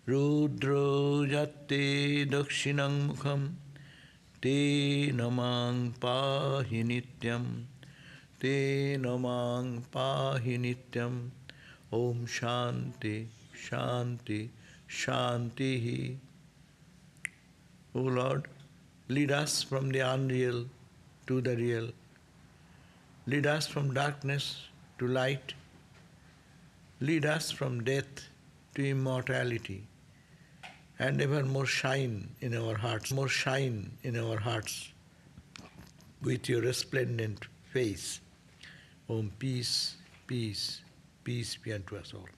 Rudro yatte dakshinam mukham te namang pahi nityam te namang pahi nityam Om Shanti Shanti Shanti. O Lord, lead us from the unreal to the real. Lead us from darkness to light. Lead us from death to immortality. And ever more shine in our hearts, with your resplendent face. Om peace, peace, peace be unto us all.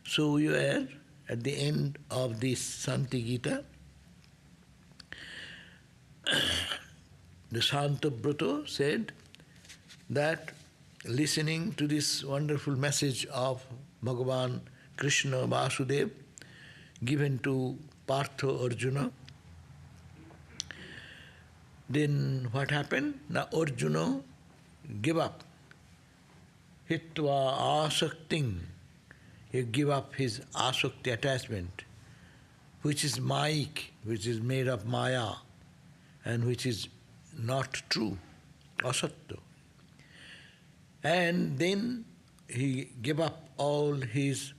So we are at the end of this Shanti Gita. The Shantabhrata said that listening to this wonderful message of Bhagavan Krishna Vāsudeva given to Partha Arjuna, then what happened? Now Arjuna gave up hitvā saktiṃ. He gave up his asakti attachment, which is māyike, which is made of maya, and which is not true, asatya. And then he gave up all his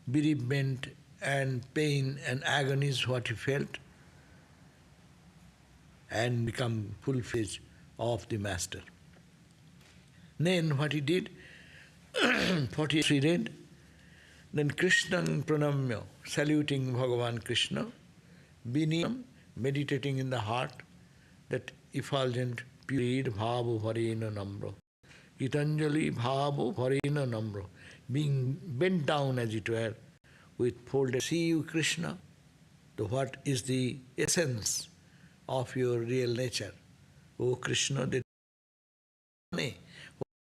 bereavement and pain and agonies, what he felt, and become full-fledged of the Master. Then what he did, 43 read, then kṛṣṇaṃ praṇamya, saluting Bhagavan Krishna, vinīta-bhāvair, meditating in the heart, that effulgent, pure bhāva-bhareṇa namra. Gitanjali bhāva-bhareṇa namra, being bent down as it were, with folded, see you Krishna, what is the essence of your real nature. O Krishna, I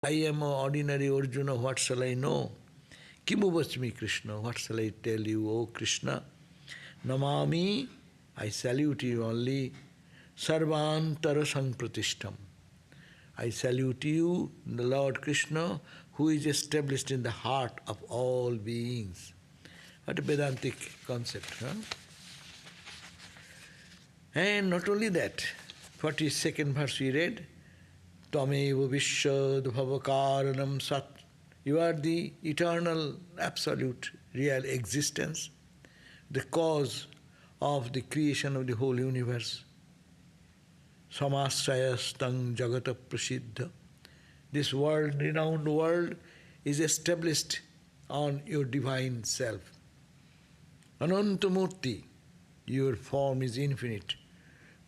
am an ordinary Arjuna, what shall I know? Kimuvachmi Krishna, what shall I tell you, O Krishna? Namami, I salute you only, sarvāntara-sampratiṣṭham. I salute you, the Lord Krishna, who is established in the heart of all beings. What a Vedantic concept, huh? And not only that, 42nd verse we read, Tvameva viśvodbhava-kāraṇaṃ sat. You are the eternal, absolute, real existence, the cause of the creation of the whole universe. Samasrayastam jagata prasiddha. This world, renowned world, is established on your divine self. Ananta-mūrtir, your form is infinite.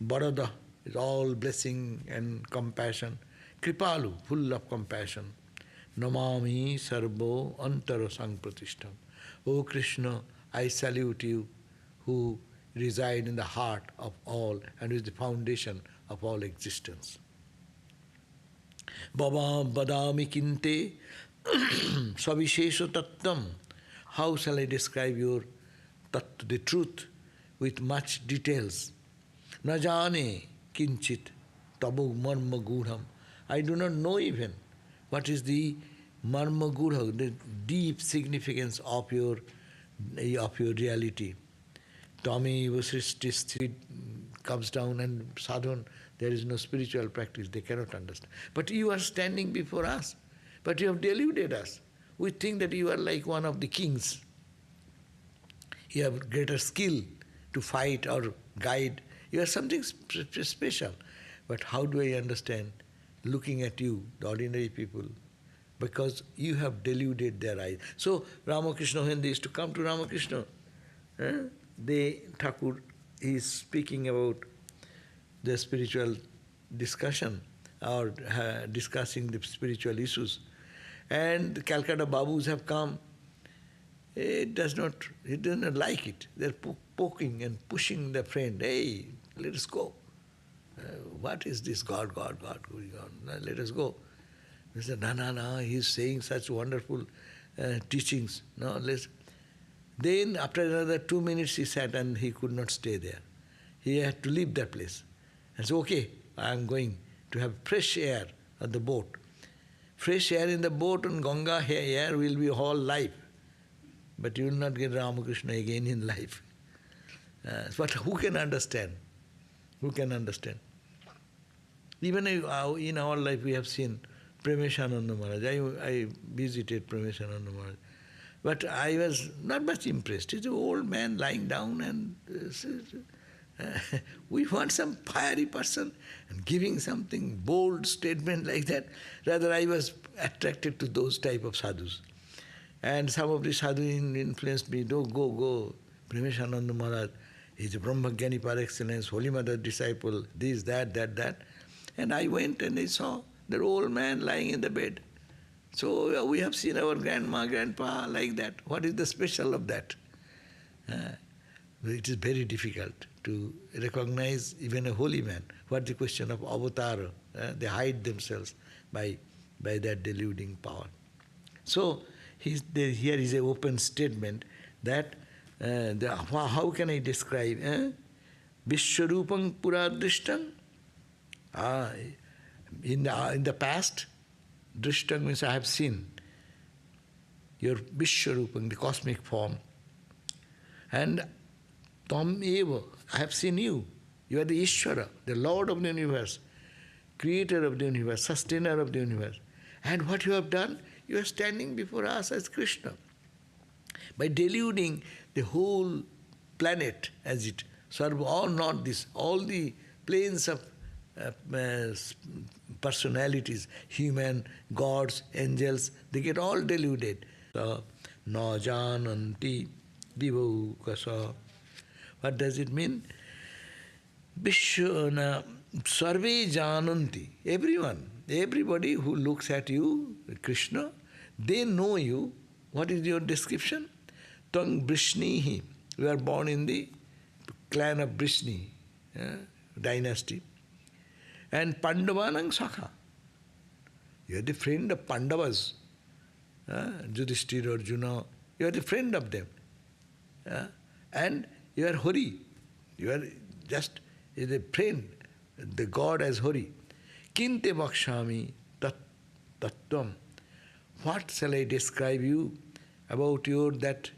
Bharada is all blessing and compassion. Kripalu, full of compassion. Namami sarva-antara-sampratiṣṭham. O Krishna, I salute you, who reside in the heart of all and is the foundation of all existence. Baba badami kinte saviśeṣa-tattvaṃ. How shall I describe your tattva, the truth, with much details? Na jane kinchit tabu marma gūಢam. I do not know even what is the marma gūಢa, the deep significance of your reality. Tameva sṛṣṭi-sthiti comes down and sadhana, there is no spiritual practice, they cannot understand. But you are standing before us, but you have deluded us. We think that you are like one of the kings. You have greater skill to fight or guide. You are something special. But how do I understand looking at you, the ordinary people? Because you have deluded their eyes. So Ramakrishna, when they used to come to Ramakrishna, Thakur is speaking about the spiritual discussion or discussing the spiritual issues. And the Calcutta Babus have come. He does not like it. They're poking and pushing their friend. Hey, let us go. What is this God going on? Let us go. They said, no, he's saying such wonderful teachings. No, let's. Then after another 2 minutes he sat and he could not stay there. He had to leave that place. And said, okay, I am going to have fresh air on the boat. fresh air in the boat on Ganga, air will be whole life. But you will not get Ramakrishna again in life. But who can understand? Who can understand? Even in our life we have seen Premeshananda Maharaj. I visited Premeshananda Maharaj. But I was not much impressed. He's an old man lying down and we want some fiery person and giving something bold statement like that. Rather I was attracted to those type of sadhus. And some of the sadhus influenced me, go. Premeshananda Maharaj, he's a Brahmagyani par excellence, Holy Mother disciple, this, that. And I went and I saw that old man lying in the bed. So we have seen our grandma, grandpa like that. What is the special of that? It is very difficult to recognize even a holy man. What the question of avatar? They hide themselves by that deluding power. So here is an open statement that how can I describe? Viśva-rūpaṃ pura-drishtaṃ. In the past, drishtaṃ means I have seen your viśva-rūpaṃ, the cosmic form. And tam eva, I have seen you. You are the Ishvara, the Lord of the universe, creator of the universe, sustainer of the universe. And what you have done, you are standing before us as Krishna. By deluding the whole planet as it, all the planes of personalities, human, gods, angels, they get all deluded. So, na jananti divau kasa. What does it mean? Vishwana sarve jananti. Everybody who looks at you, Krishna, they know you. What is your description? Tvang Brishnihi. You are born in the clan of Brishni, dynasty. And Pandavanang Sakha. You are the friend of Pandavas. Yudhishthira, Arjuna. You are the friend of them. And you are Hari. You are just a friend, the God as Hari. Kinte vakshami tattvam. What shall I describe you about your that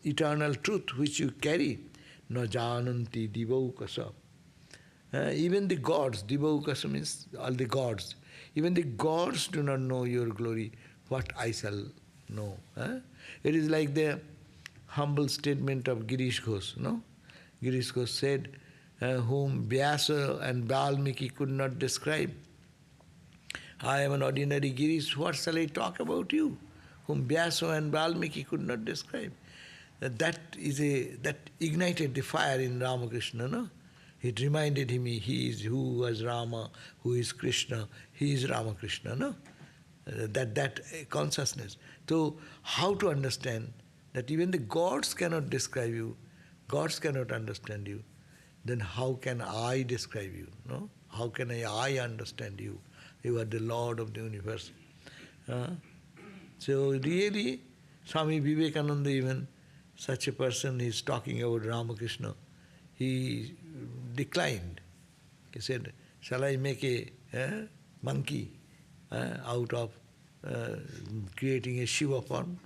eternal truth which you carry? Na jananti divaukasa. Even the gods, divaukasa means all the gods. Even the gods do not know your glory. What I shall know. It is like the humble statement of Girish Ghosh, no? Girish Ghosh said, whom Vyasa and Valmiki could not describe. I am an ordinary Girish, what shall I talk about you? Whom Vyasa and Valmiki could not describe. That ignited the fire in Ramakrishna, no? It reminded him he is who was Rama, who is Krishna, he is Ramakrishna, no? That consciousness. So, how to understand that even the gods cannot describe you, gods cannot understand you, then how can I describe you, no? How can I understand you? You are the Lord of the universe. So really, Swami Vivekananda even, such a person is talking about Ramakrishna, he declined. He said, shall I make a monkey out of creating a Shiva form?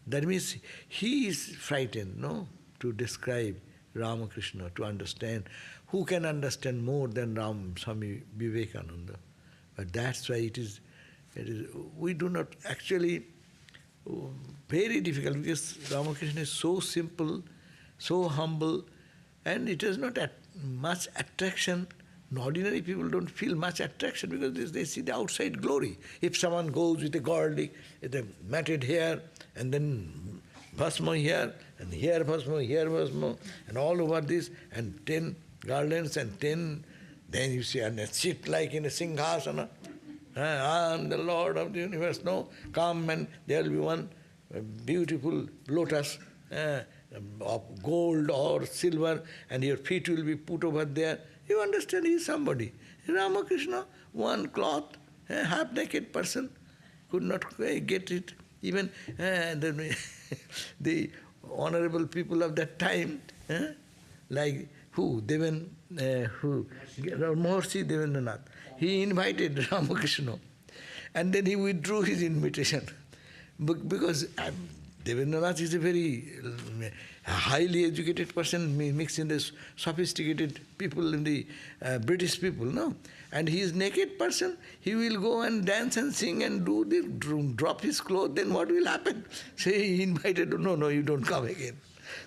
That means he is frightened, no, to describe Ramakrishna, to understand. Who can understand more than Swami Vivekananda? But that's why it is, we do not actually, very difficult, because Ramakrishna is so simple, so humble, and it is not much attraction. Ordinary people don't feel much attraction because they see the outside glory. If someone goes with a garlic, with a matted hair, and then bhasma here, and here bhasma, and all over this, and 10 garlands and 10, then you see, and sit like in a singhasana. I am the Lord of the universe. No, come and there will be one beautiful lotus of gold or silver, and your feet will be put over there. You understand, he is somebody. Ramakrishna, one cloth, a half-naked person, could not get it. Even the honorable people of that time, like who? Maharishi Devendranath. He invited Ramakrishna And then he withdrew his invitation. Because Devendranath is a very highly educated person, mixed in the sophisticated people, in the British people, no? And he is naked person, he will go and dance and sing and drop his clothes, then what will happen? So he invited, no, you don't come again.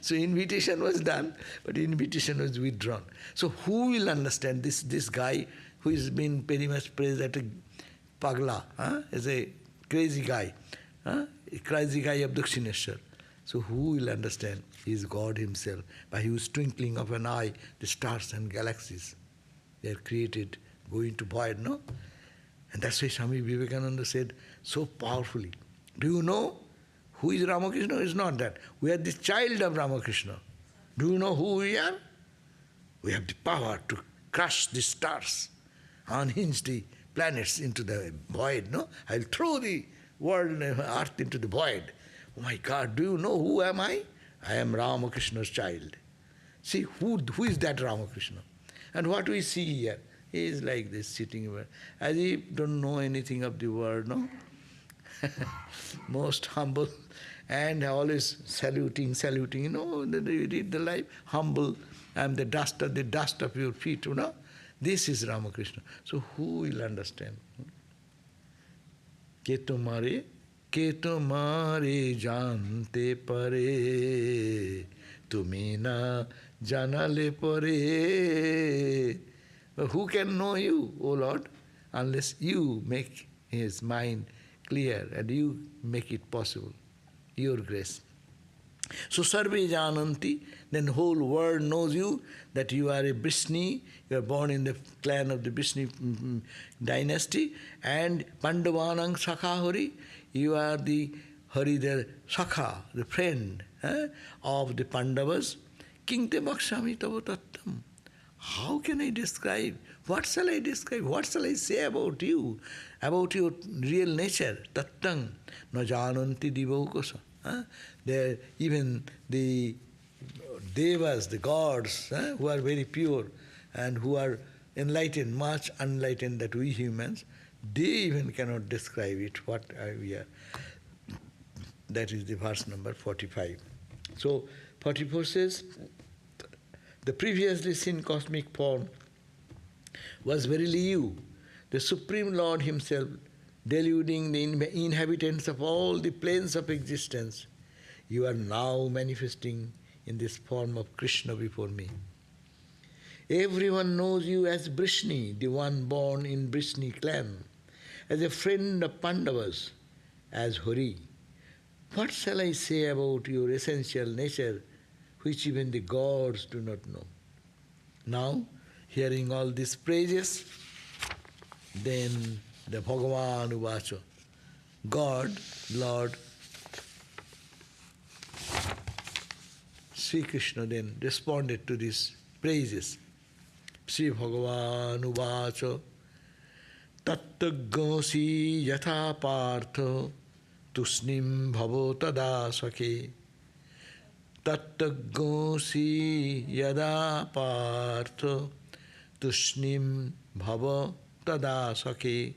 So invitation was done, but invitation was withdrawn. So who will understand this guy who has been very much praised as a pagla, as a crazy guy, a crazy guy of Dakshineshwar. So who will understand? He is God himself. By his twinkling of an eye, the stars and galaxies, they are created, going to void, no? And that's why Swami Vivekananda said so powerfully, do you know who is Ramakrishna? It's not that. We are the child of Ramakrishna. Do you know who we are? We have the power to crush the stars, unhinge the planets into the void, no? I'll throw the world, earth into the void. Oh my God, do you know who am I? I am Ramakrishna's child. See, who is that Ramakrishna? And what we see here, he is like this, sitting here, as if don't know anything of the world, no? Most humble, and always saluting, you know, you read the life, humble, I am the dust of your feet, you know? This is Ramakrishna. So who will understand? Ke tumhare jante pare, tumi na janale pare. Who can know you, O Lord, unless you make his mind clear and you make it possible, your grace. So sarve jananti, then whole world knows you, that you are a Brishni, you are born in the clan of the Brishni dynasty, and Pandavanang Sakha Hari, you are the Hari, the Sakha, the friend of the Pandavas. King te bakshami tava tattvam. How can I describe? What shall I describe? What shall I say about you? About your real nature? Tattvam. Na jananti divaukosa. Even the devas, the gods, who are very pure and who are enlightened, much enlightened that we humans, they even cannot describe it, what we are. That is the verse number 45. So 44 says, the previously seen cosmic form was verily you, the Supreme Lord himself, deluding the inhabitants of all the planes of existence. You are now manifesting in this form of Krishna before me. Everyone knows you as Brishni, the one born in Brishni clan, as a friend of Pandavas, as Hari. What shall I say about your essential nature, which even the gods do not know? Now, hearing all these praises, then the Bhagavan Uvacha, God, Lord, Sri Krishna then responded to these praises. Sri Bhagavan Uvacha, Tattaggosi yatha pārthaḥ tusnim bhavo tada sakhe. Tattaggosi yada pārthaḥ tusnim bhavo tada sakhe.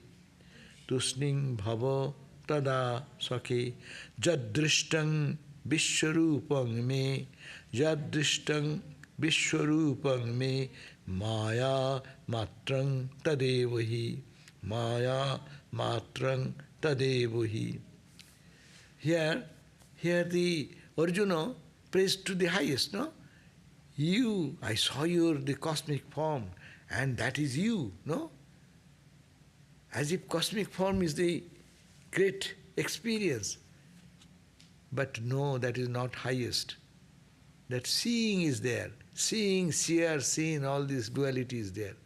Tusnim bhavo tada sakhe. Jadrishtang viśva-rūpaṃ me. Jadrishtang viśva-rūpaṃ me. Maya matraṃ tadevahi. Maya matraṃ tadevahi. Here the Arjuna prays to the highest, no? You, I saw the cosmic form, and that is you, no? As if cosmic form is the great experience. But no, that is not highest. That seeing is there. Seeing, seer, seen, all this duality is there.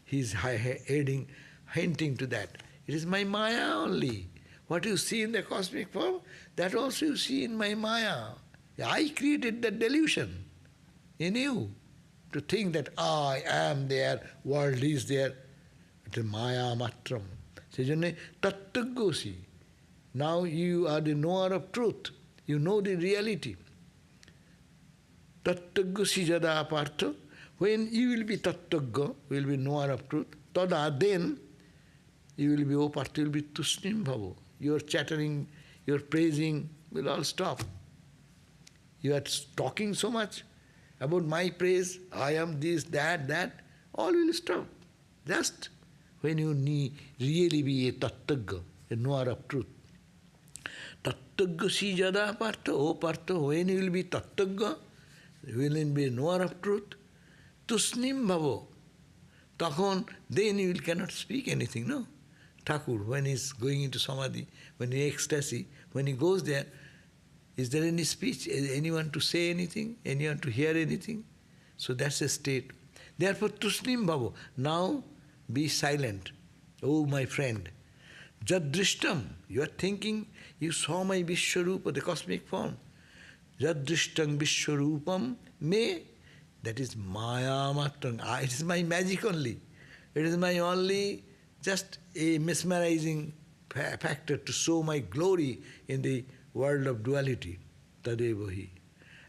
He is hinting to that. It is my Maya only. What you see in the cosmic form, that also you see in my Maya. I created that delusion in you, to think that I am there, world is there. It is Maya matram. Sejanne tattaggosi. Now you are the knower of truth. You know the reality. Tattaggosi jada partha. When you will be tattagga, will be knower of truth, tada then You will be partha, you will be tusnim-bhavo. Your chattering, your praising will all stop. You are talking so much about my praise, I am this, that, all will stop. Just when you need really be a tattva, a knower of truth. Tattva si jada partha, O partha, when you will be tattva, you will be a knower of truth, tusnim bhavo. Takhon, then you cannot speak anything, no? Thakur, when he is going into samadhi, when he is ecstasy, when he goes there, is there any speech, anyone to say anything, anyone to hear anything? So that's a state. Therefore, tusnim bhavo. Now be silent. Oh, my friend. Jadrishtam. You are thinking, you saw my viśva-rūpa, the cosmic form. Jadrishtam viśva-rūpaṃ me. That is maya-matrang. It is my magic only. It is my only, just a mesmerizing factor to show my glory in the world of duality. Tadevahi.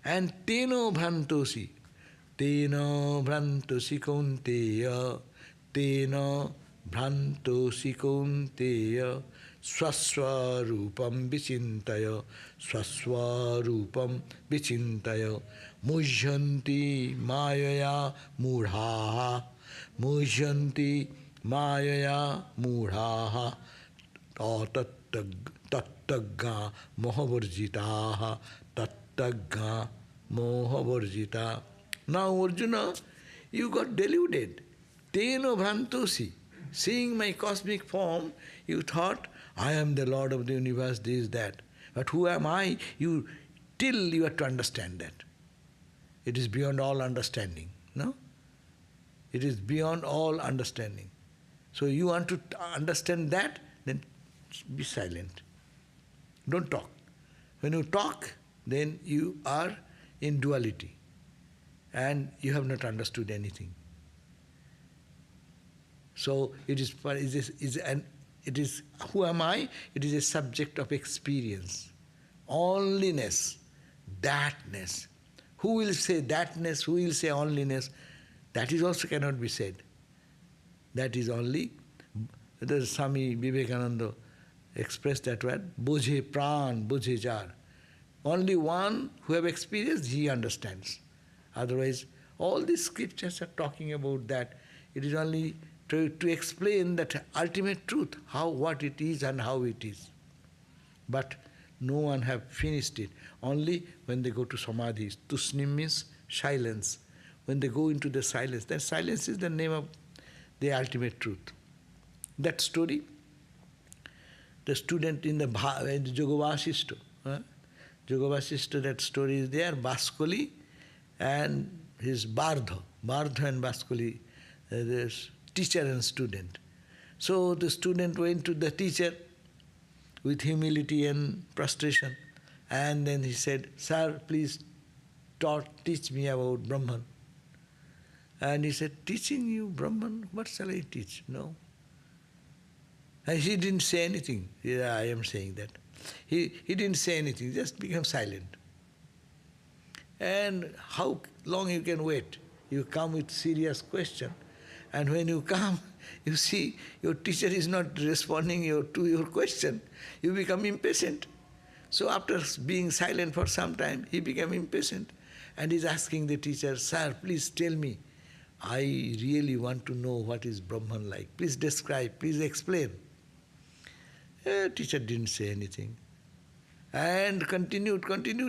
And teno bhrantosi. Teno bhrantosi kaunteya. Teno bhrantosi kaunteya. Swasva-rūpaṃ vicintaya. Swasva-rūpaṃ vicintaya. Mujyanti māyaya mūঢ়āः. Mujyanti māyaya mūঢ়āः. Tattagga mohavarjitāः. Tattagga mohavarjita. Now, Arjuna, you got deluded. Teno bhrantosi. Seeing my cosmic form, you thought, I am the Lord of the universe, this, that. But who am I? Till you have to understand that. It is beyond all understanding, no? It is beyond all understanding. So you want to understand that, then be silent. Don't talk. When you talk, then you are in duality and you have not understood anything. So it is who am I? It is a subject of experience. Onlyness, thatness. Who will say thatness? Who will say onlyness? That is also cannot be said. That is only, the Swami Vivekananda expressed that word, bujhe pran, bujhe jar. Only one who have experienced, he understands. Otherwise, all these scriptures are talking about that. It is only to explain that ultimate truth, what it is and how it is. But no one have finished it. Only when they go to samadhi. Tusnim means silence. When they go into the silence, then silence is the name of the ultimate truth. That story, the student in the Yoga-Vasishtha, Yoga-Vasishtha, that story is there, Baskoli and his Bardha and Baskoli, this teacher and student. So the student went to the teacher with humility and prostration, and then he said, Sir, please teach me about Brahman. And he said, teaching you Brahman? What shall I teach? No. And he didn't say anything. Yeah, I am saying that. He didn't say anything, just became silent. And how long you can wait? You come with serious question, and when you come, you see your teacher is not responding to your question. You become impatient. So after being silent for some time, he became impatient. And he's asking the teacher, Sir, please tell me. I really want to know what is Brahman like. Please describe, please explain. Teacher didn't say anything. And continued,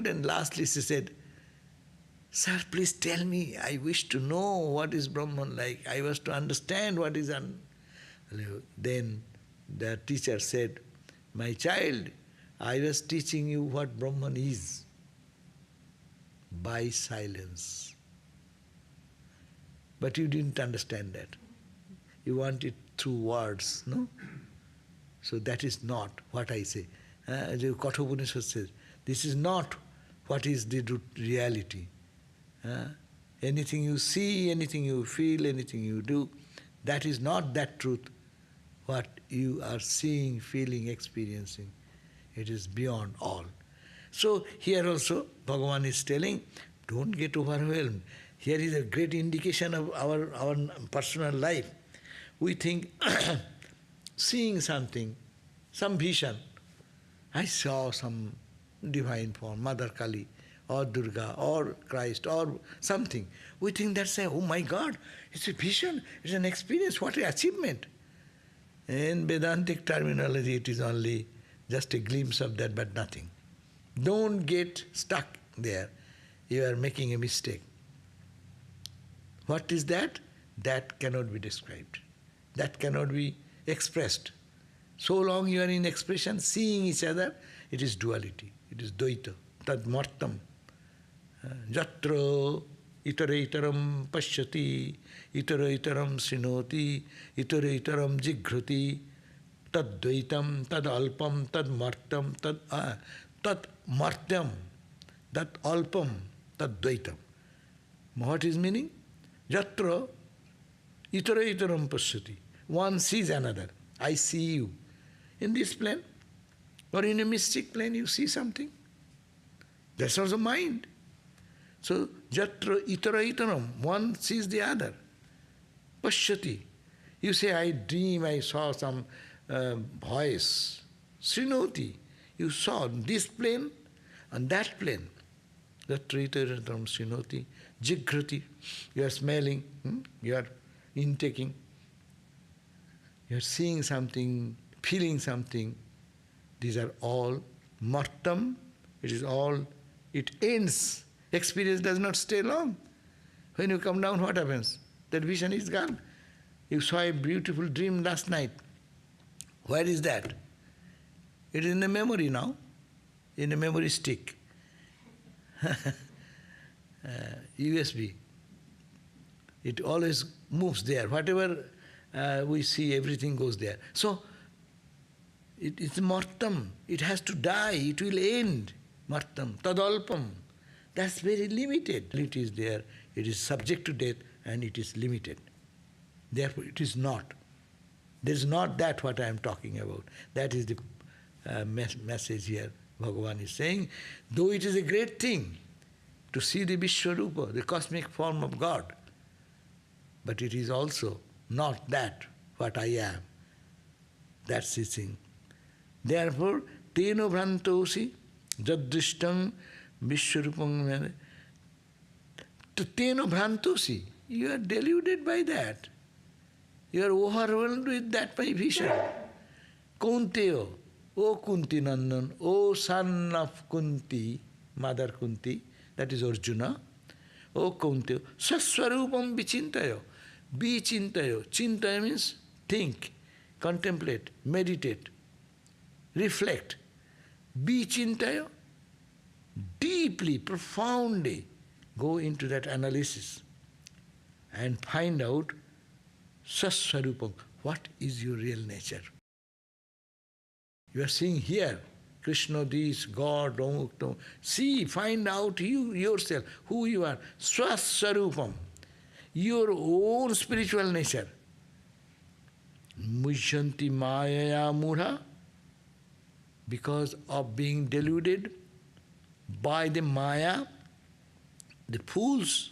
and lastly she said, Sir, please tell me, I wish to know what is Brahman like. I was to understand what is Then the teacher said, my child, I was teaching you what Brahman is by silence. But you didn't understand that. You want it through words, no? So that is not what I say. The Kathopanishad says, this is not what is the reality. Anything you see, anything you feel, anything you do, that is not that truth, what you are seeing, feeling, experiencing. It is beyond all. So here also Bhagavan is telling, don't get overwhelmed. Here is a great indication of our personal life. We think seeing something, some vision. I saw some divine form, Mother Kali, or Durga, or Christ, or something. We think that's oh my God, it's a vision, it's an experience, what an achievement. In Vedantic terminology, it is only just a glimpse of that, but nothing. Don't get stuck there. You are making a mistake. What is that? That cannot be described. That cannot be expressed. So long you are in expression, seeing each other, it is duality, it is dvaita, tad martam. Jatra itara-itaram pashyati, itara-itaram srinoti, itara-itaram jighrati, tad dvaitam, tad alpam, tad martam, tad martyam, that alpam, tad dvaitam. What is meaning? Jatra itara-itaram pashyati. One sees another. I see you. In this plane, or in a mystic plane, you see something. That's also mind. So, jatra itara-itaram, one sees the other. Pashyati. You say, I dream, I saw some voice. Srinoti. You saw this plane and that plane. Jatra itara-itaram srinoti. Jighrati. You are smelling, you are intaking. You are seeing something, feeling something. These are all martam. It is all, it ends. Experience does not stay long. When you come down, what happens? That vision is gone. You saw a beautiful dream last night. Where is that? It is in the memory now, in a memory stick. USB. It always moves there. Whatever we see, everything goes there. So, it's martam. It has to die. It will end. Martam. Tadalpam. That's very limited. It is there. It is subject to death and it is limited. Therefore, it is not. There is not that what I am talking about. That is the message here. Bhagavan is saying, though it is a great thing to see the viśva-rūpa, the cosmic form of God, but it is also not that what I am. That's the thing. Therefore, teno bhrantosi jadrishtam viśva-rūpaṃ. Teno bhrantosi. You are deluded by that. You are overwhelmed with that my vision. Kunteyo, O Kunti Nandan, O son of Kunti, Mother Kunti, that is Arjuna. O Kunteyo, sṛṣṭi-rūpaṃ vichintayo. Vichintayo. Chintaya means think, contemplate, meditate, reflect. Vichintayo, deeply, profoundly go into that analysis and find out sṛṣṭi-rūpaṃ, what is your real nature. You are seeing here, Krishna this, God, Om. See, find out you yourself, who you are. Sṛṣṭi-rūpaṃ, your own spiritual nature. Mujyanti māyaya mūಢā, because of being deluded by the maya, the fools,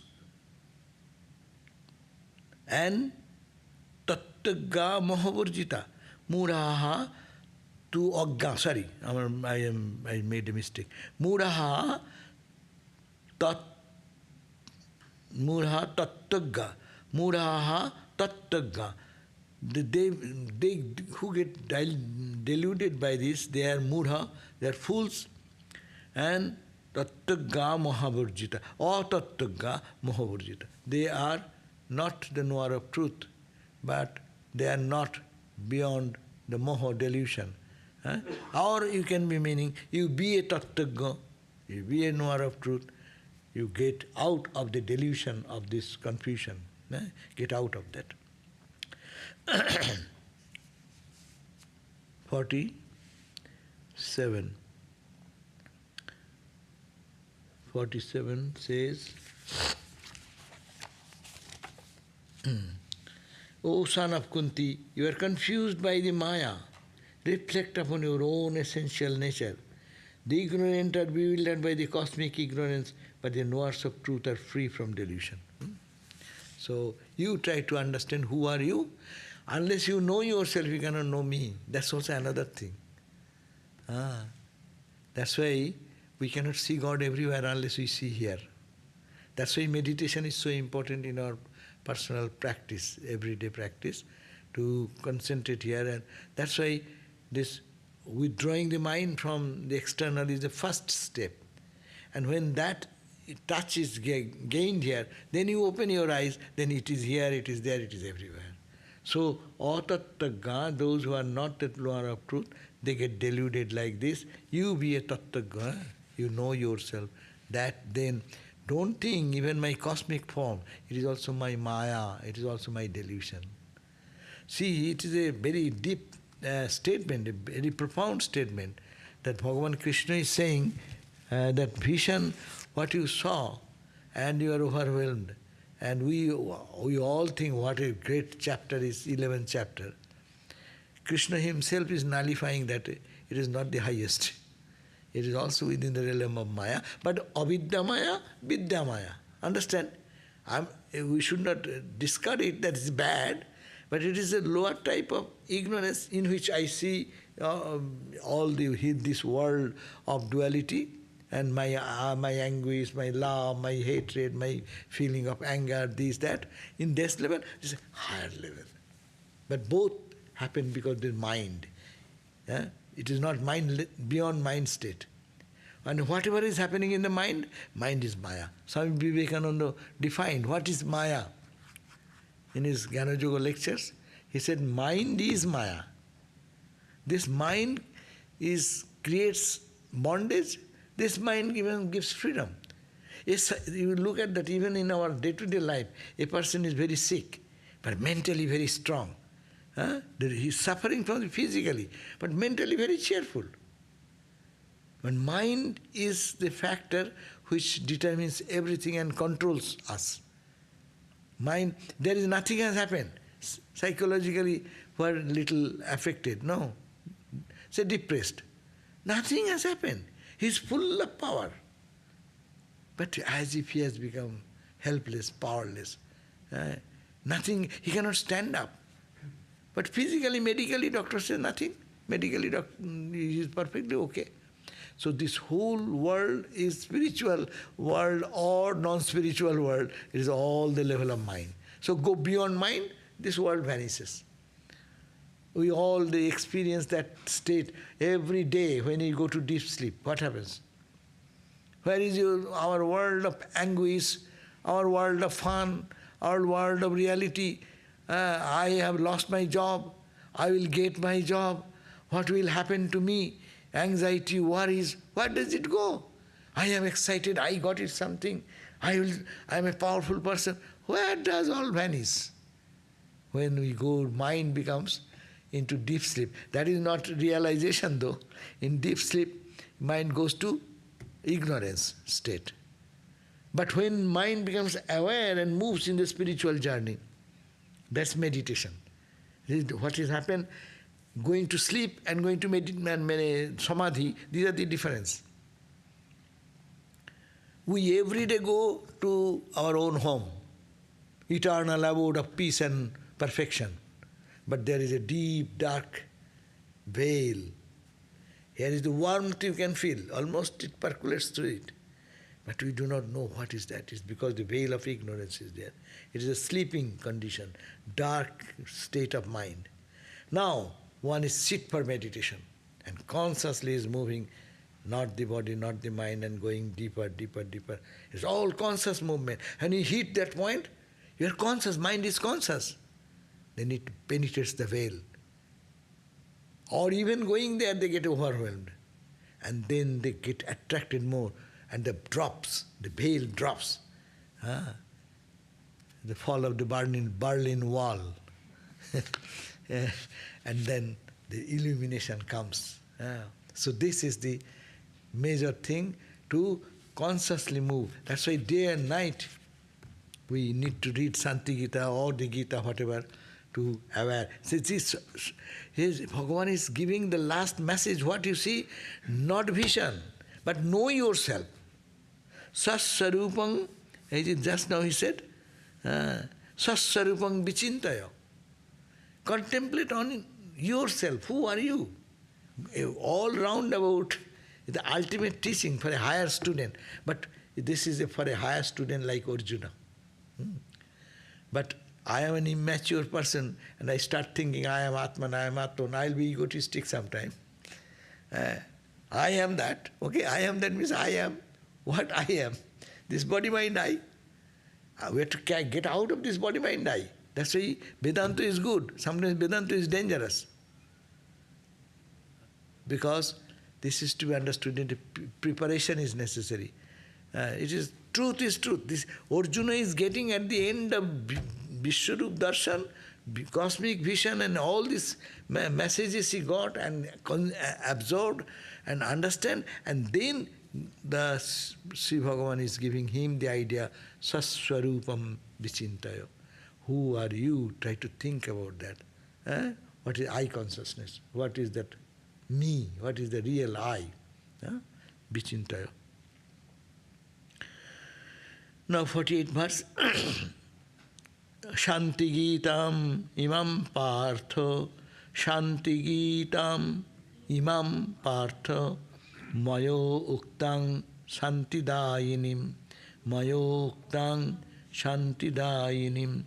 and tattva mohavarjita. Mūಢāha to agga. Sorry, I made a mistake. Mūఢāha tattva. Mūఢāha tattva. They who get deluded by this, they are mūಢā, they are fools, and tattva mohavarjita, or tattva mohavarjita. They are not the knower of truth, but they are not beyond the moha delusion. Or you can be meaning, you be a tattva, you be a knower of truth, you get out of the delusion of this confusion. Get out of that. 47. 47 says, O son of Kunti, you are confused by the Maya. Reflect upon your own essential nature. The ignorant are bewildered by the cosmic ignorance, but the knowers of truth are free from delusion. So, you try to understand who are you. Unless you know yourself, you cannot know me. That's also another thing. That's why we cannot see God everywhere unless we see here. That's why meditation is so important in our personal practice, everyday practice, to concentrate here. And that's why this withdrawing the mind from the external is the first step. And when that touch is gained here, then you open your eyes, then it is here, it is there, it is everywhere. So, atattagga, those who are not at lower of truth, they get deluded like this. You be a tattagga, you know yourself. That then, don't think even my cosmic form, it is also my maya, it is also my delusion. See, it is a very deep statement, a very profound statement that Bhagavan Krishna is saying that vision, what you saw, and you are overwhelmed. And we all think what a great chapter is, 11th chapter. Krishna himself is nullifying that it is not the highest. It is also within the realm of Maya. But avidya Maya, vidya Maya. Understand? We should not discard it, that is bad. But it is a lower type of ignorance in which I see this world of duality, and my anguish, my love, my hatred, my feeling of anger, this, that. In this level, it is a higher level. But both happen because the mind. It is not mind beyond mind state. And whatever is happening in the mind is Maya. Swami Vivekananda defined what is Maya. In his Jnana Yoga lectures, he said, mind is Maya. This mind creates bondage. This mind even gives freedom. You look at that even in our day-to-day life. A person is very sick, but mentally very strong. He is suffering from physically, but mentally very cheerful. But mind is the factor which determines everything and controls us. Mind, there is nothing has happened. Psychologically, we are little affected. No. Say depressed. Nothing has happened. He is full of power. But as if he has become helpless, powerless. Nothing, he cannot stand up. But physically, medically, doctor says nothing. Medically, he is perfectly okay. So this whole world is spiritual world or non-spiritual world. It is all the level of mind. So go beyond mind, this world vanishes. We all experience that state every day when you go to deep sleep. What happens? Where is our world of anguish, our world of fun, our world of reality? I have lost my job. I will get my job. What will happen to me? Anxiety, worries. Where does it go? I am excited. I got it something. I am a powerful person. Where does all vanish? When we go, mind becomes into deep sleep. That is not realization though. In deep sleep, mind goes to ignorance state. But when mind becomes aware and moves in the spiritual journey, that's meditation. What has happened? Going to sleep and going to samadhi, these are the difference. We every day go to our own home, eternal abode of peace and perfection. But there is a deep, dark veil. Here is the warmth you can feel, almost it percolates through it. But we do not know what is that. It's because the veil of ignorance is there. It is a sleeping condition, dark state of mind. Now, one is sit for meditation and consciously is moving, not the body, not the mind, and going deeper, deeper, deeper. It's all conscious movement. And you hit that point, your conscious, mind is conscious. Then it penetrates the veil. Or even going there, they get overwhelmed. And then they get attracted more. And the veil drops. The fall of the Berlin Wall. And then the illumination comes. So this is the major thing, to consciously move. That's why day and night we need to read Shanti Gita or the Gita, whatever, to aware. So Bhagavan is giving the last message. What you see? Not vision, but know yourself. Sṛṣṭi-sthiti-nāśa-kartā. Just now he said, Sṛṣṭi-sthiti-nāśa-kartā. Contemplate on yourself. Who are you? All round about the ultimate teaching for a higher student. But this is for a higher student like Arjuna. But I am an immature person and I start thinking I am Atman, I am Atman, I will be egotistic sometime. I am that. Okay, I am that means I am what I am. This body, mind, I. We have to get out of this body, mind, I. That's why Vedanta is good. Sometimes Vedanta is dangerous. Because this is to be understood in preparation is necessary. Truth is truth. This Arjuna is getting at the end of Vishwa-rūpa darshan, cosmic vision and all these messages he got and absorbed and understand, and then the Sri Bhagavan is giving him the idea, sṛṣṭi-rūpaṃ vicintaya. Who are you? Try to think about that. What is I consciousness? What is that me? What is the real I? Vicintaya. Now 48th verse. Shanti Gitaṃ imam pārthaḥ, Shanti Gitaṃ imam pārthaḥ, mayo uktaṃ shantidayinim, mayo uktaṃ shantidayinim,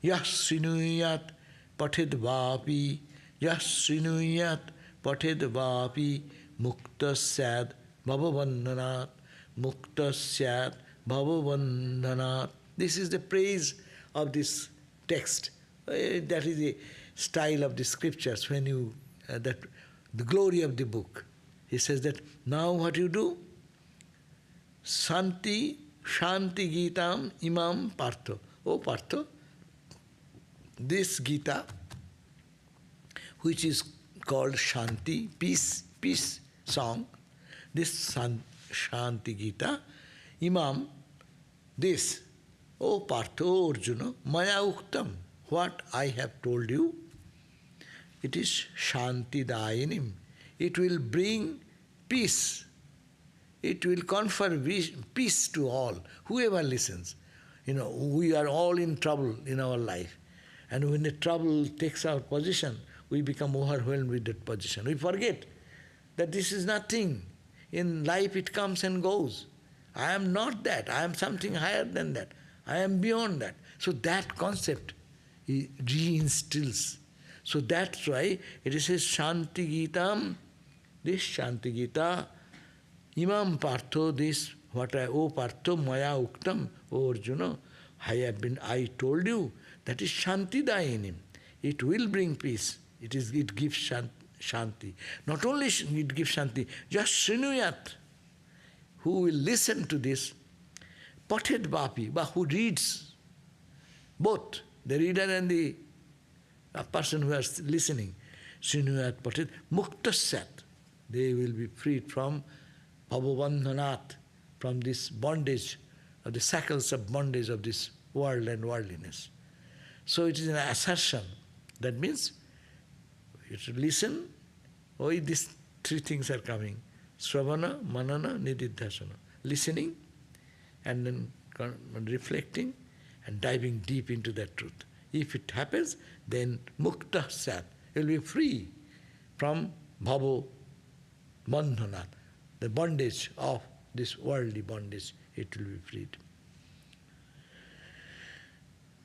yah srinuyat pathed vāpi, yah srinuyat pathed vāpi, mukta syad bhava-bandhanāt, mukta syad bhava-bandhanāt. This is the praise of this text. That is the style of the scriptures when you, the glory of the book. He says that now what you do? Shanti Gitaṃ imam pārthaḥ. Oh Partha, this Gita, which is called Shanti, peace song, this Shanti Gita, imam, this, O Partha, O Arjuna, maya uktam, what I have told you, it is shantidayinim. It will bring peace. It will confer peace to all, whoever listens. We are all in trouble in our life. And when the trouble takes our position, we become overwhelmed with that position. We forget that this is nothing. In life it comes and goes. I am not that. I am something higher than that. I am beyond that. So that concept he reinstills. So that's why it says Shanti Gitaṃ, this Shanti Gita, imam Partho, this what O Partho maya uktam, O Arjuna, I told you, that is Shantidayinim. It will bring peace. It gives Shanti. Not only it gives Shanti, just Srinuyat, who will listen to this, pathed vapi, but who reads, both the reader and the person who is listening, Srinuyat pathed, mukta syat, they will be freed from bhava-bandhanāt, from this bondage, of the shackles of bondage of this world and worldliness. So it is an assertion. That means you should listen, these three things are coming. Sravana, manana, nididhyasana. Listening and then reflecting and diving deep into that truth. If it happens, then mukta syat, you will be free from bhava-bandhanāt, the bondage of this worldly bondage, it will be freed.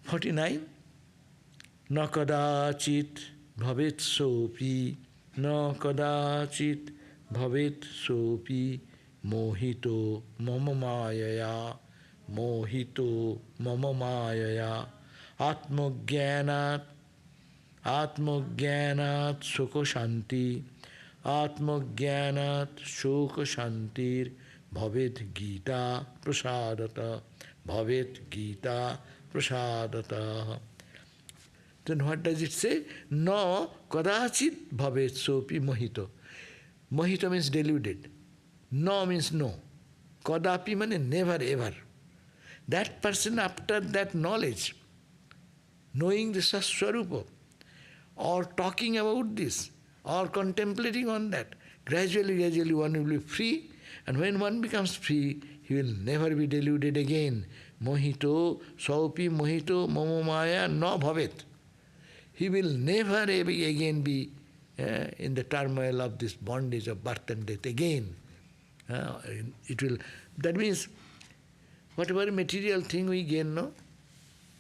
49. Na kadācit bhavet sopi, na kadācit bhavet sopi, mohito mama māyaya, mohito mama māyaya, atmajnānāt śoka-santi, atmajnānāt śoka-santir, bhavet Gita prasadata, bhavet Gita prasadata. Then what does it say? No kadācit bhavet sopi mohito. Mohito means deluded. No means no. Kadapi means never ever. That person after that knowledge, knowing the sṛṣṭi-rūpa, or talking about this, or contemplating on that, gradually one will be free, and when one becomes free, he will never be deluded again. Mohito, sopi, mohito, mama maya, no bhavet. he will never ever again be in the turmoil of this bondage of birth and death again. It will. That means, whatever material thing we gain, no,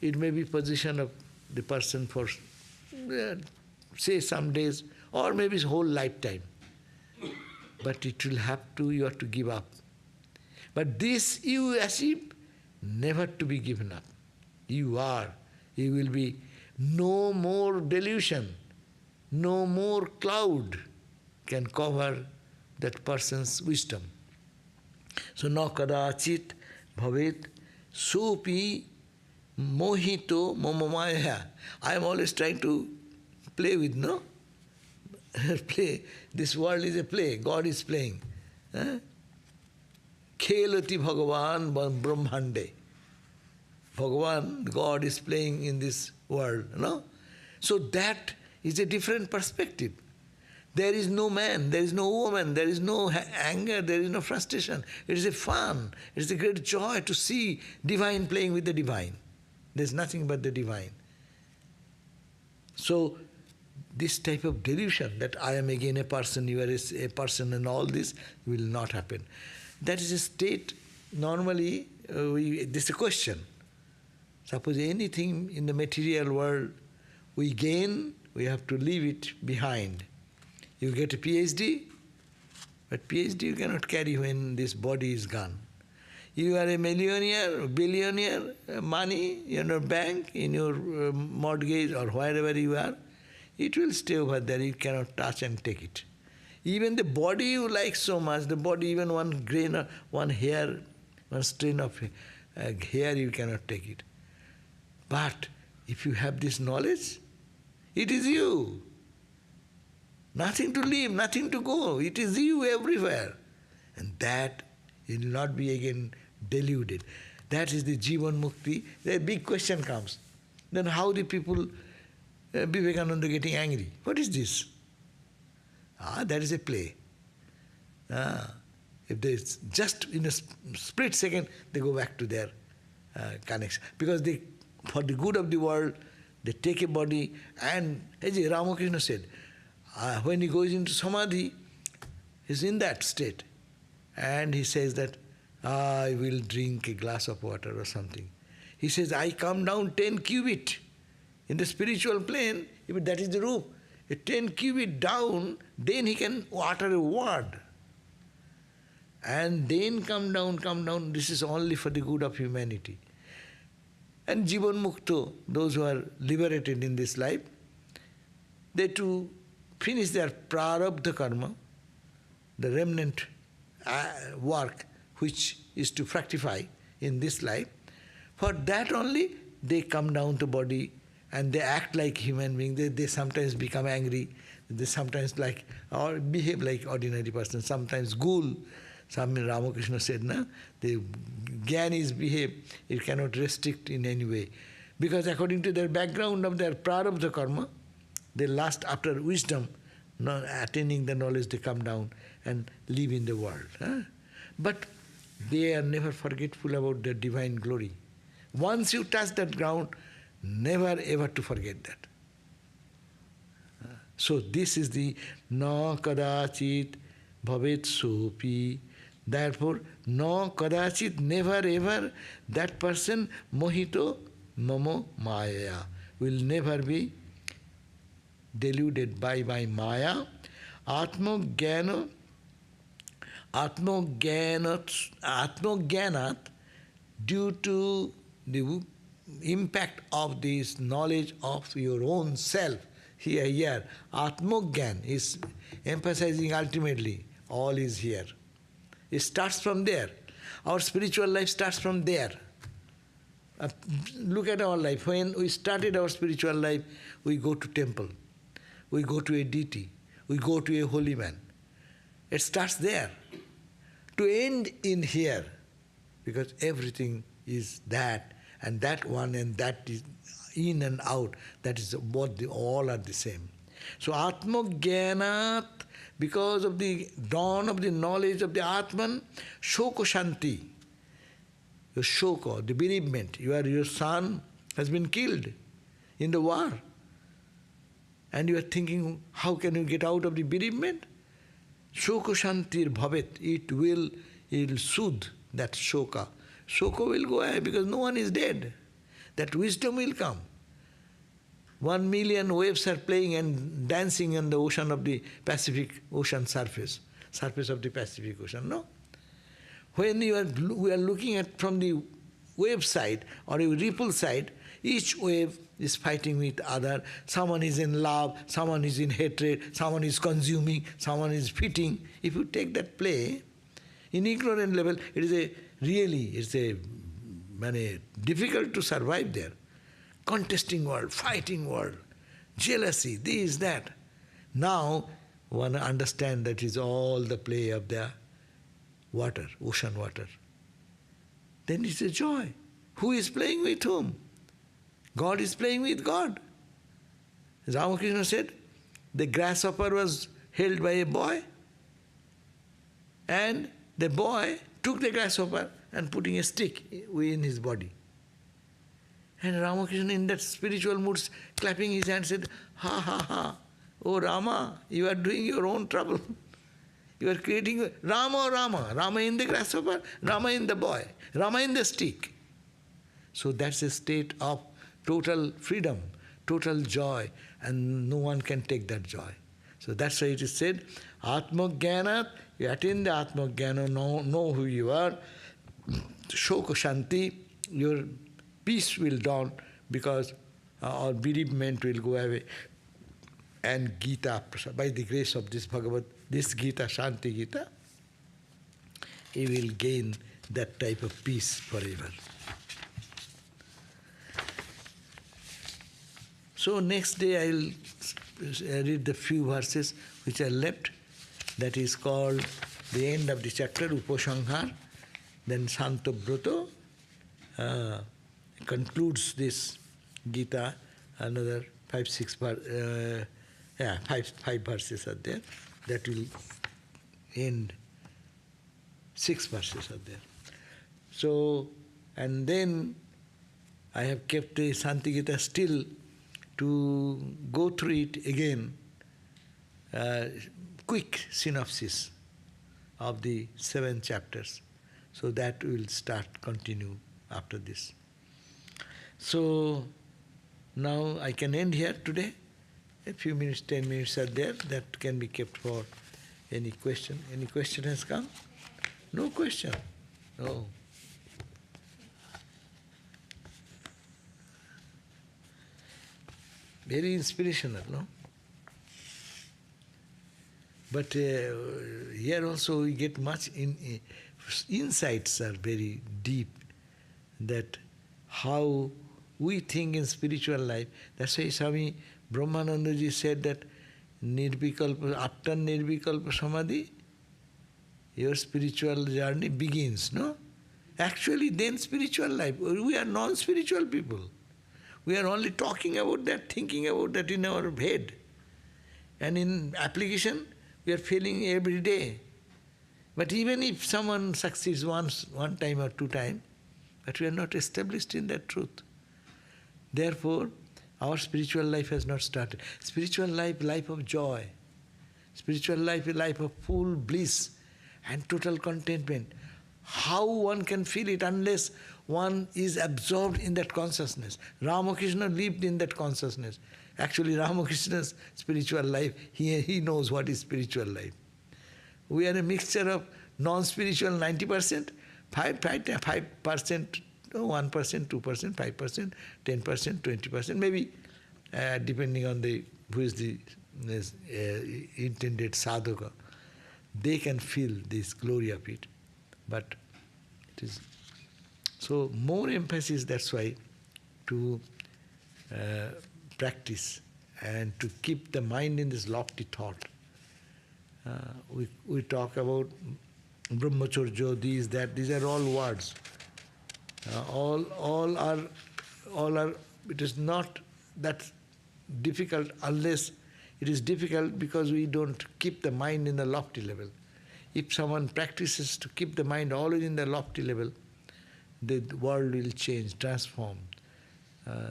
it may be position of the person for, say, some days, or maybe his whole lifetime. But it will have to, you have to give up. But this you achieve, never to be given up. You will be no more delusion, no more cloud can cover that person's wisdom. So, na kadachit bhavet sopi mohito mama maya. I am always trying to play with, no? Play. This world is a play. God is playing. Khelati Bhagavan Brahmande. Bhagavan, God is playing in this world, no? So that is a different perspective. There is no man, there is no woman, there is no anger, there is no frustration. It is a fun, it is a great joy to see divine playing with the divine. There is nothing but the divine. So, this type of delusion that I am again a person, you are a person and all this will not happen. That is a state, normally, this is a question. Suppose anything in the material world we gain, we have to leave it behind. You get a PhD, but PhD you cannot carry when this body is gone. You are a millionaire, billionaire, money in your bank, in your mortgage or wherever you are, it will stay over there, you cannot touch and take it. Even the body you like so much, the body, even one grain, one hair, one strain of hair, you cannot take it. But if you have this knowledge, it is you. Nothing to leave, nothing to go. It is you everywhere. And that will not be again deluded. That is the Jivan Mukti. The big question comes. Then how the people, Vivekananda getting angry? What is this? That is a play. If they just in a split second, they go back to their connection. Because they, for the good of the world, they take a body and, as Ramakrishna said, when he goes into samadhi, he's in that state. And he says that, I will drink a glass of water or something. He says, I come down 10 cubit. In the spiritual plane, if that is the roof, a 10 cubit down, then he can utter a word. And then come down, this is only for the good of humanity. And Jivan Mukto, those who are liberated in this life, they too finish their prarabdha karma, the remnant work which is to fructify in this life. For that only they come down to body and they act like human beings. They sometimes become angry, they sometimes like or behave like ordinary person, sometimes ghoul. Swami Ramakrishna said, no, the jnanis behave, it cannot restrict in any way. Because according to their background of their prarabdha karma, they last after wisdom, not attaining the knowledge, they come down and live in the world. But they are never forgetful about their divine glory. Once you touch that ground, never ever to forget that. So this is the na kadachit bhavet sopi. Therefore, no kadachit, never ever, that person mohito mamo maya will never be deluded by maya. Atmogyanat, due to the impact of this knowledge of your own self. Here, Atmogyan is emphasizing ultimately, all is here. It starts from there. Our spiritual life starts from there. Look at our life. When we started our spiritual life, we go to temple. We go to a deity. We go to a holy man. It starts there. To end in here, because everything is that, and that one and that is in and out. That is both, all are the same. So Atmogyanat, because of the dawn of the knowledge of the Atman, śoka-shanti, your shoka, the bereavement, your son has been killed in the war. and you are thinking, how can you get out of the bereavement? Śoka-santir bhavet, it will soothe that shoka. Shoka will go away because no one is dead. That wisdom will come. 1 million waves are playing and dancing on the ocean of the Pacific Ocean surface of the Pacific Ocean, no? When we are looking at from the wave side or a ripple side, each wave is fighting with other. Someone is in love, someone is in hatred, someone is consuming, someone is fitting. If you take that play, in ignorant level, it's difficult to survive there. Contesting world, fighting world, jealousy, this, that. Now, one understands that is all the play of the water, ocean water. Then it's a joy. Who is playing with whom? God is playing with God. As Ramakrishna said, the grasshopper was held by a boy, and the boy took the grasshopper and putting a stick within his body. And Ramakrishna in that spiritual mood, clapping his hands, said, ha ha ha, oh Rama, you are doing your own trouble. You are creating Rama, Rama, Rama in the grasshopper, Rama in the boy, Rama in the stick. So that's a state of total freedom, total joy, and no one can take that joy. So that's why it is said, Atma-jnanat, you attain the Atma-jnana, know who you are, Shoka-shanti, your peace will dawn because our bereavement will go away. And Gita, by the grace of this this Gita, Shanti Gita, he will gain that type of peace forever. So next day I will read the few verses which are left. That is called the end of the chapter, Upasanghar. Then Shantabhrata concludes this Gita, another 5 verses are there. That will end, 6 verses are there. So, and then I have kept the Shanti Gita still to go through it again, quick synopsis of the 7 chapters. So that will continue after this. So now I can end here today. A few minutes, 10 minutes are there that can be kept for any question. Any question has come? No question? No. Very inspirational, no? But here also we get much insights are very deep, that how we think in spiritual life. That's why Swami Brahmanandaji said that nirvikalpa, after nirvikalpa samadhi, your spiritual journey begins, no? Actually then spiritual life. We are non-spiritual people. We are only talking about that, thinking about that in our head. And in application, we are failing every day. But even if someone succeeds one time or 2 times, but we are not established in that truth. Therefore, our spiritual life has not started. Spiritual life, life of joy. Spiritual life, a life of full bliss and total contentment. How one can feel it unless one is absorbed in that consciousness. Ramakrishna lived in that consciousness. Actually, Ramakrishna's spiritual life, he knows what is spiritual life. We are a mixture of non-spiritual 90%, 5%, 1%, 2%, 5%, 10%, 20%, maybe depending on who is the intended sadhaka. They can feel this glory of it. But it is so more emphasis, that's why, to practice and to keep the mind in this lofty thought. We talk about brahmacharya, these, that, these are all words. All are, it is not that difficult unless it is difficult because we don't keep the mind in the lofty level. If someone practices to keep the mind always in the lofty level, the world will change, transform.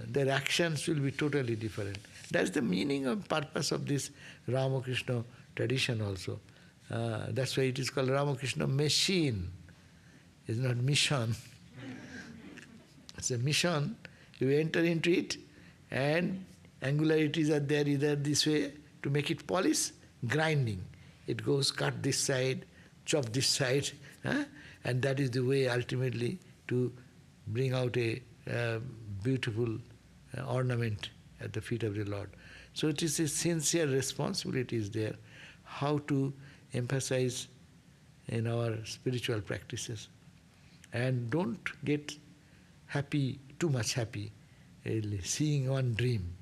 Their actions will be totally different. That's the meaning and purpose of this Ramakrishna tradition also. That's why it is called Ramakrishna machine. It's not mission. It's a mission. You enter into it, and angularities are there either this way to make it polish, grinding. It goes cut this side, chop this side, and that is the way ultimately to bring out a beautiful ornament at the feet of the Lord. So it is a sincere responsibility is there how to emphasize in our spiritual practices. And don't get happy, too much happy, seeing one dream.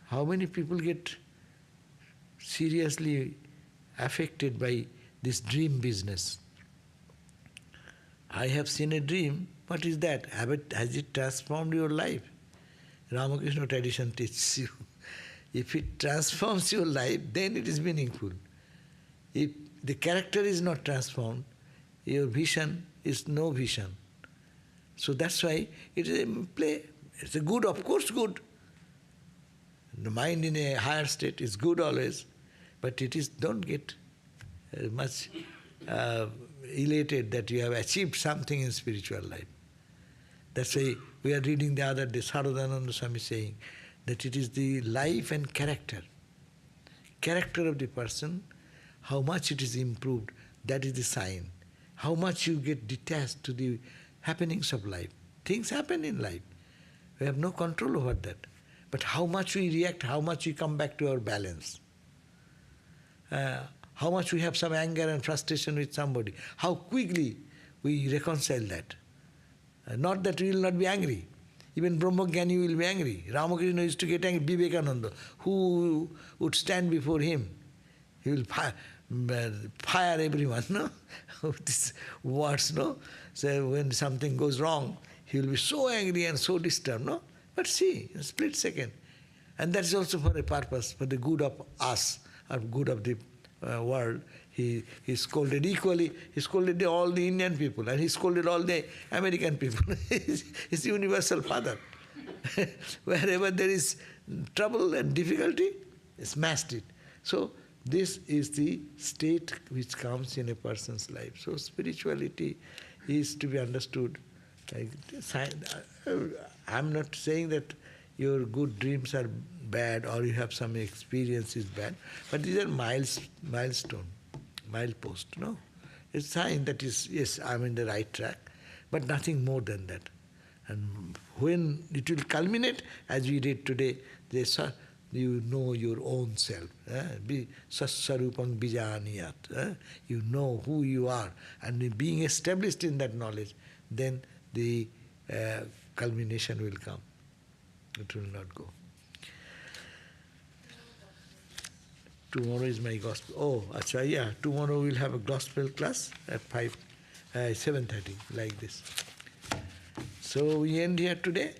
How many people get seriously affected by this dream business? I have seen a dream. What is that? Has it transformed your life? Ramakrishna tradition teaches you. If it transforms your life, then it is meaningful. If the character is not transformed, your vision is no vision. So that's why it is a play. It's a good, of course good. The mind in a higher state is good always, but it is, don't get much elated that you have achieved something in spiritual life. That's why we are reading the other day, Sarvadevananda Swami saying that it is the life and character of the person, how much it is improved, that is the sign. How much you get detached to the happenings of life. Things happen in life. We have no control over that. But how much we react, how much we come back to our balance. How much we have some anger and frustration with somebody. How quickly we reconcile that. Not that we will not be angry. Even Brahmagyani will be angry. Ramakrishna used to get angry. Vivekananda, who would stand before him, he will fire everyone, no? These words, no? So when something goes wrong, he will be so angry and so disturbed, no? But see, in a split second. And that is also for a purpose, for the good of us, or good of the world. He scolded equally, he scolded all the Indian people, and he scolded all the American people. He's the universal father. Wherever there is trouble and difficulty, he smashed it. So this is the state which comes in a person's life. So spirituality is to be understood. I'm not saying that your good dreams are bad or you have some experience is bad, but these are milestone, milepost, no? It's a sign that is, yes, I'm in the right track, but nothing more than that. And when it will culminate, as we read today, you know your own self. Be sṛṣṭi-rūpaṃ bijaniyat. You know who you are. And being established in that knowledge, then the culmination will come. It will not go. Tomorrow is my gospel. Oh, acha, yeah. Tomorrow we'll have a gospel class at 7:30, like this. So we end here today.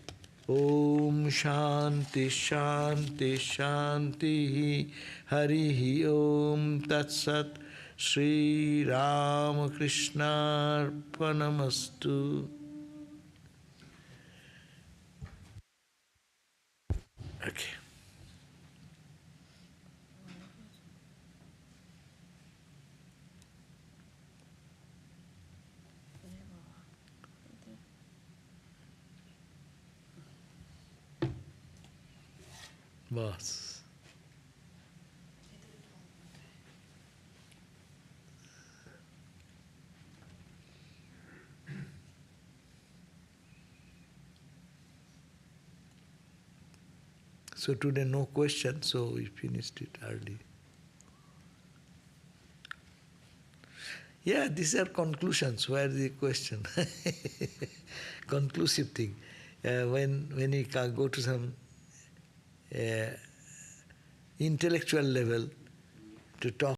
Om Shanti Shanti Shanti Harihi Om Tat Sat Sri Ramakrishna Arpanamastu. Okay. Boss. So today no question, so we finished it early. Yeah, these are conclusions. Where the question? Conclusive thing. When you go to some intellectual level to talk